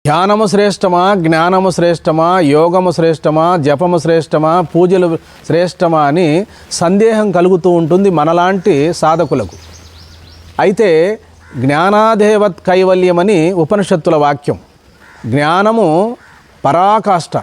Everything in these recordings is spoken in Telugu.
ధ్యానము శ్రేష్టమా, జ్ఞానము శ్రేష్టమా, యోగము శ్రేష్టమా, జపము శ్రేష్టమా, పూజలు శ్రేష్టమా అని సందేహం కలుగుతూ ఉంటుంది మనలాంటి సాధకులకు. అయితే జ్ఞానాదేవత్ కైవల్యమని ఉపనిషత్తుల వాక్యం. జ్ఞానము పరాకాష్ట.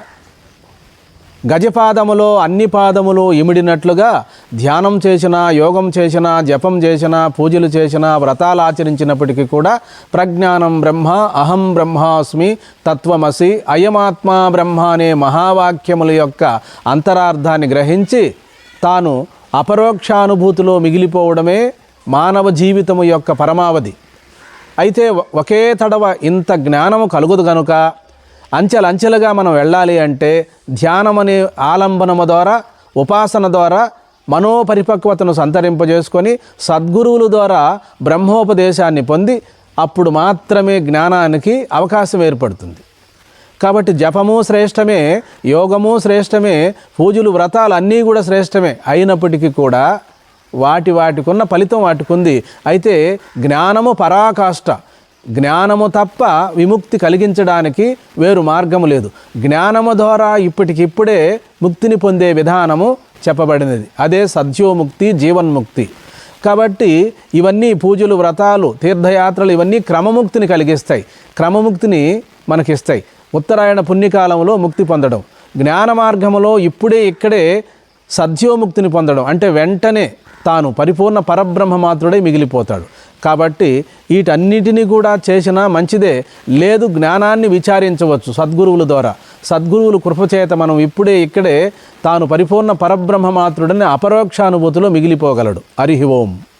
గజపాదములో అన్ని పాదములు ఇమిడినట్లుగా ధ్యానం చేసినా, యోగం చేసినా, జపం చేసినా, పూజలు చేసినా, వ్రతాలు ఆచరించినప్పటికీ కూడా ప్రజ్ఞానం బ్రహ్మ, అహం బ్రహ్మాస్మి, తత్వమసి, అయమాత్మా బ్రహ్మ అనే మహావాక్యముల యొక్క అంతరార్థాన్ని గ్రహించి తాను అపరోక్షానుభూతిలో మిగిలిపోవడమే మానవ జీవితము యొక్క పరమావధి. అయితే ఒకే తడవ ఇంత జ్ఞానము కలుగుదు గనుక అంచెలంచెలుగా మనం వెళ్ళాలి అంటే ధ్యానం అనే ఆలంబనము ద్వారా, ఉపాసన ద్వారా మనోపరిపక్వతను సంతరింపజేసుకొని సద్గురువుల ద్వారా బ్రహ్మోపదేశాన్ని పొంది అప్పుడు మాత్రమే జ్ఞానానికి అవకాశం ఏర్పడుతుంది. కాబట్టి జపము శ్రేష్టమే, యోగము శ్రేష్టమే, పూజలు వ్రతాలు అన్నీ కూడా శ్రేష్టమే. అయినప్పటికీ కూడా వాటికున్న ఫలితం వాటికుంది. అయితే జ్ఞానము పరాకాష్ట. జ్ఞానము తప్ప విముక్తి కలిగించడానికి వేరు మార్గము లేదు. జ్ఞానము ద్వారా ఇప్పటికిప్పుడే ముక్తిని పొందే విధానము చెప్పబడినది. అదే సద్యోముక్తి, జీవన్ముక్తి. కాబట్టి ఇవన్నీ పూజలు, వ్రతాలు, తీర్థయాత్రలు ఇవన్నీ క్రమముక్తిని కలిగిస్తాయి, క్రమముక్తిని మనకిస్తాయి. ఉత్తరాయణ పుణ్యకాలంలో ముక్తి పొందడం, జ్ఞాన మార్గములో ఇక్కడే సద్యోముక్తిని పొందడం అంటే వెంటనే తాను పరిపూర్ణ పరబ్రహ్మ మాత్రుడై మిగిలిపోతాడు. కాబట్టి వీటన్నిటినీ కూడా చేసినా మంచిదే. లేదు జ్ఞానాన్ని విచారించవచ్చు సద్గురువుల ద్వారా. సద్గురువులు కృపచేత మనం ఇక్కడే తాను పరిపూర్ణ పరబ్రహ్మ మాత్రుడని అపరోక్షానుభూతిలో మిగిలిపోగలడు. హరి ఓం.